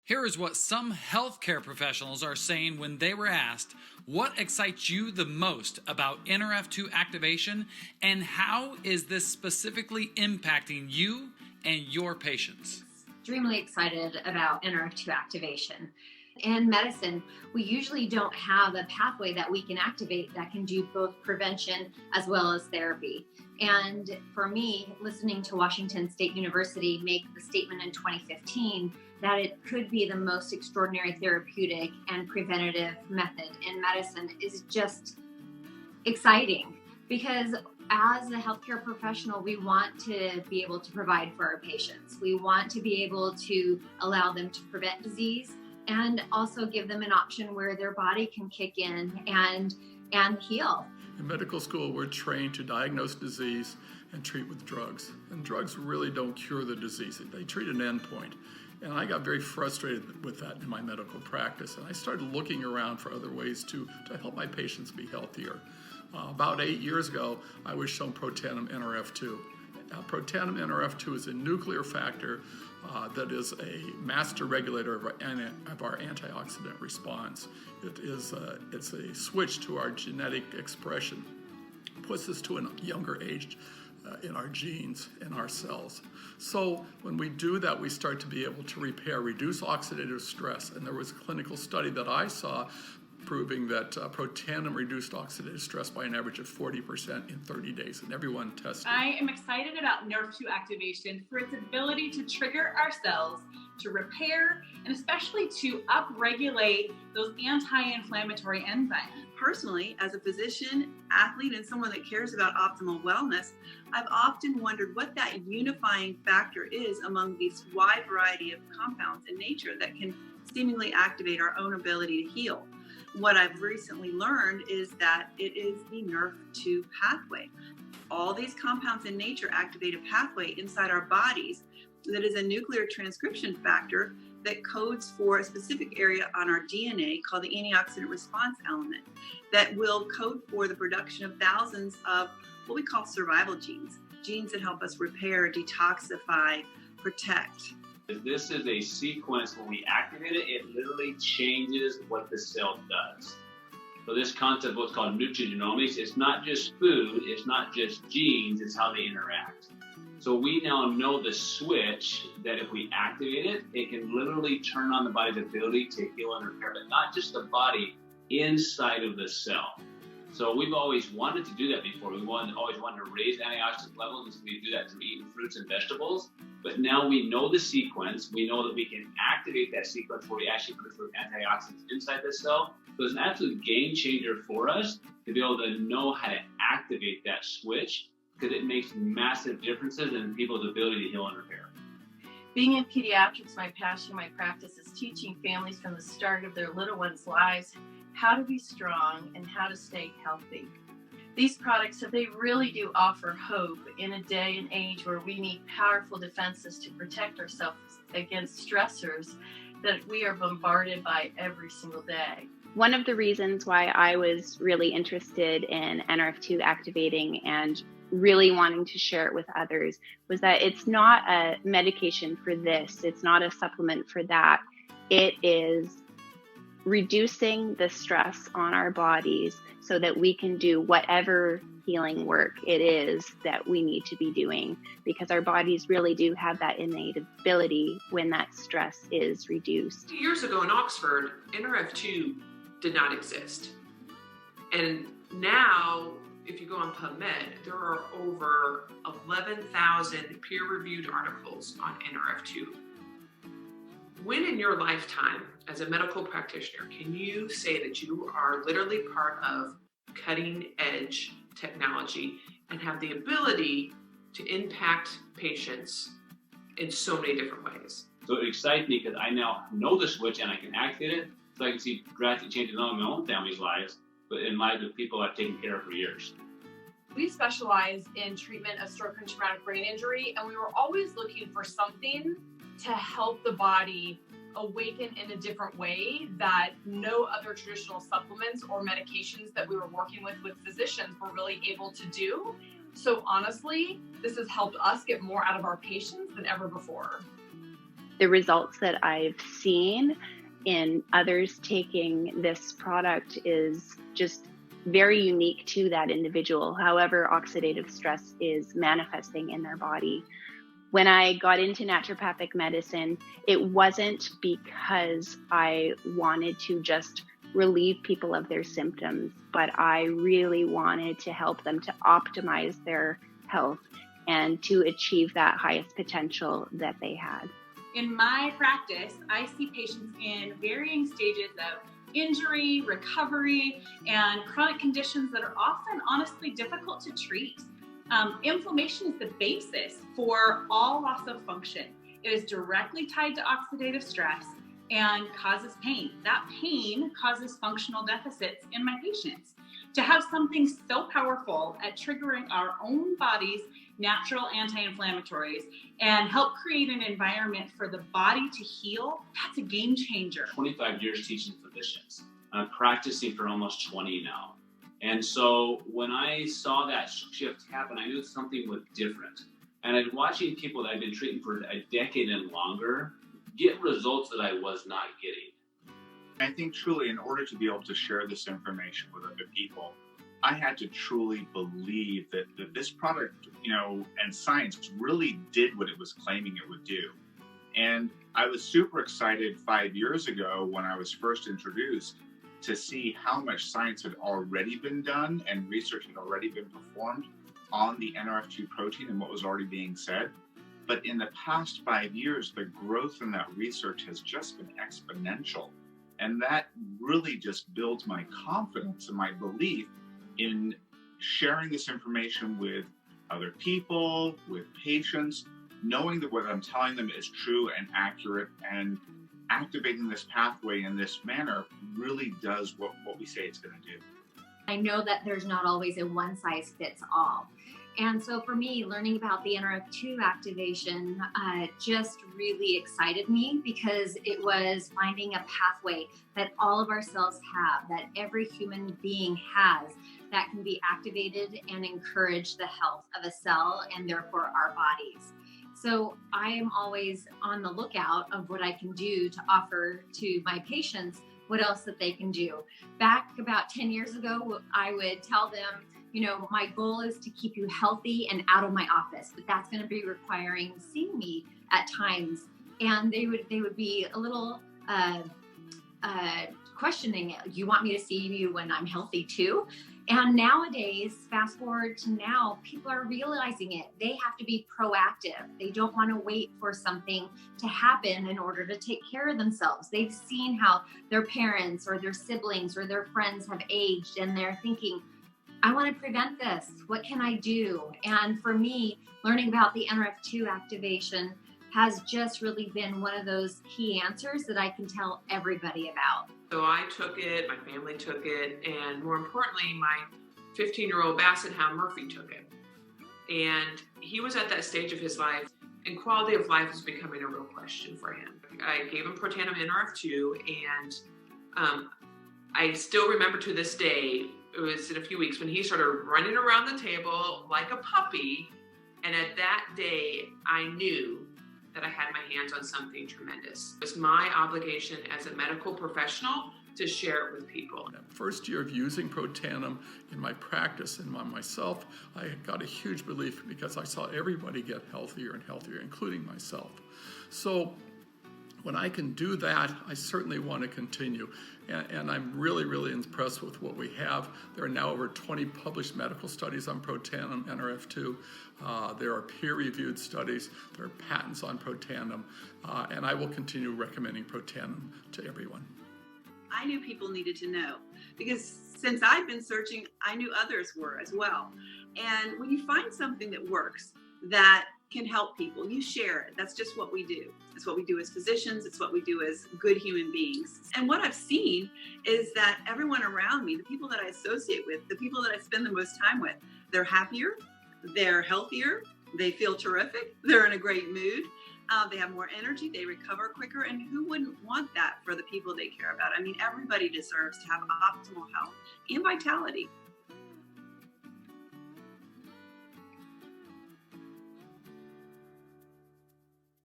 Here is what some healthcare professionals are saying when they were asked, what excites you the most about Nrf2 activation, and how is this specifically impacting you and your patients? Extremely excited about Nrf2 activation. In medicine, we usually don't have a pathway that we can activate that can do both prevention as well as therapy. And for me, listening to Washington State University make the statement in 2015 that it could be the most extraordinary therapeutic and preventative method in medicine is just exciting, because as a healthcare professional, we want to be able to provide for our patients. We want to be able to allow them to prevent disease and also give them an option where their body can kick in and heal. In medical school, we're trained to diagnose disease and treat with drugs. And drugs really don't cure the disease. They treat an endpoint. And I got very frustrated with that in my medical practice. And I started looking around for other ways to help my patients be healthier. About 8 years ago, I was shown Protandim Nrf2. Protandim Nrf2 is a nuclear factor that is a master regulator of our antioxidant response. It's a switch to our genetic expression, puts us to a younger age in our genes, in our cells. So when we do that, we start to be able to reduce oxidative stress. And there was a clinical study that I saw proving that Protandim reduced oxidative stress by an average of 40% in 30 days, and everyone tested. I am excited about Nrf2 activation for its ability to trigger our cells to repair and especially to upregulate those anti-inflammatory enzymes. Personally, as a physician, athlete, and someone that cares about optimal wellness, I've often wondered what that unifying factor is among these wide variety of compounds in nature that can seemingly activate our own ability to heal. What I've recently learned is that it is the Nrf2 pathway. All these compounds in nature activate a pathway inside our bodies that is a nuclear transcription factor that codes for a specific area on our DNA called the antioxidant response element that will code for the production of thousands of what we call survival genes, genes that help us repair, detoxify, protect. This is a sequence. When we activate it, it literally changes what the cell does. So this concept of what's called nutrigenomics, it's not just food, it's not just genes, it's how they interact. So we now know the switch that if we activate it, it can literally turn on the body's ability to heal and repair, but not just the body, inside of the cell. So we've always wanted to do that before. We always wanted to raise antioxidant levels, and so we do that through eating fruits and vegetables. But now we know the sequence. We know that we can activate that sequence where we actually produce those antioxidants inside the cell. So it's an absolute game changer for us to be able to know how to activate that switch, because it makes massive differences in people's ability to heal and repair. Being in pediatrics, my passion, my practice is teaching families from the start of their little ones' lives how to be strong and how to stay healthy. These products, they really do offer hope in a day and age where we need powerful defenses to protect ourselves against stressors that we are bombarded by every single day. One of the reasons why I was really interested in Nrf2 activating and really wanting to share it with others was that it's not a medication for this, it's not a supplement for that. It is reducing the stress on our bodies so that we can do whatever healing work it is that we need to be doing, because our bodies really do have that innate ability when that stress is reduced. Years ago in Oxford, Nrf2 did not exist. And now, if you go on PubMed, there are over 11,000 peer-reviewed articles on Nrf2. When in your lifetime as a medical practitioner can you say that you are literally part of cutting-edge technology and have the ability to impact patients in so many different ways? So it excites me because I now know the switch and I can activate it, so I can see drastic changes not only in my own family's lives, but in lives of people I've taken care of for years. We specialize in treatment of stroke and traumatic brain injury, and we were always looking for something to help the body awaken in a different way that no other traditional supplements or medications that we were working with physicians were really able to do. So honestly, this has helped us get more out of our patients than ever before. the results that I've seen in others taking this product is just very unique to that individual, however oxidative stress is manifesting in their body. When I got into naturopathic medicine, it wasn't because I wanted to just relieve people of their symptoms, but I really wanted to help them to optimize their health and to achieve that highest potential that they had. In my practice, I see patients in varying stages of injury, recovery, and chronic conditions that are often honestly difficult to treat. Inflammation is the basis for all loss of function. It is directly tied to oxidative stress and causes pain. That pain causes functional deficits in my patients. To have something so powerful at triggering our own body's natural anti-inflammatories and help create an environment for the body to heal, that's a game changer. 25 years teaching physicians. I'm practicing for almost 20 now. And so when I saw that shift happen, I knew something was different. And I'm watching people that I've been treating for a decade and longer get results that I was not getting. I think truly in order to be able to share this information with other people, I had to truly believe that this product, and science really did what it was claiming it would do. And I was super excited 5 years ago when I was first introduced to see how much science had already been done and research had already been performed on the Nrf2 protein and what was already being said. But in the past 5 years, the growth in that research has just been exponential. And that really just builds my confidence and my belief in sharing this information with other people, with patients, knowing that what I'm telling them is true and accurate, and activating this pathway in this manner really does what we say it's going to do. I know that there's not always a one size fits all. And so for me, learning about the Nrf2 activation just really excited me, because it was finding a pathway that all of our cells have, that every human being has, that can be activated and encourage the health of a cell and therefore our bodies. So I am always on the lookout of what I can do to offer to my patients what else that they can do. Back about 10 years ago, I would tell them, my goal is to keep you healthy and out of my office, but that's going to be requiring seeing me at times. And they would be a little questioning, you want me to see you when I'm healthy too? And nowadays, fast forward to now, people are realizing it. They have to be proactive. They don't want to wait for something to happen in order to take care of themselves. They've seen how their parents or their siblings or their friends have aged, and they're thinking, I want to prevent this. What can I do? And for me, learning about the Nrf2 activation has just really been one of those key answers that I can tell everybody about. So I took it, my family took it, and more importantly, my 15-year-old Basset Hound Murphy took it. And he was at that stage of his life, and quality of life was becoming a real question for him. I gave him Protandim Nrf2, and I still remember to this day, it was in a few weeks, when he started running around the table like a puppy. And at that day, I knew that I had my hands on something tremendous. It was my obligation as a medical professional to share it with people. That first year of using Protandim in my practice and on myself, I got a huge belief because I saw everybody get healthier and healthier, including myself. So when I can do that, I certainly want to continue. And I'm really, really impressed with what we have. There are now over 20 published medical studies on Protandim Nrf2. There are peer-reviewed studies. There are patents on Protandim. And I will continue recommending Protandim to everyone. I knew people needed to know, because since I've been searching, I knew others were as well. And when you find something that works, that can help people, you share it. That's just what we do. It's what we do as physicians. It's what we do as good human beings. And what I've seen is that everyone around me, the people that I associate with, the people that I spend the most time with, they're happier, they're healthier, they feel terrific, they're in a great mood, they have more energy, they recover quicker, and who wouldn't want that for the people they care about? I mean, everybody deserves to have optimal health and vitality.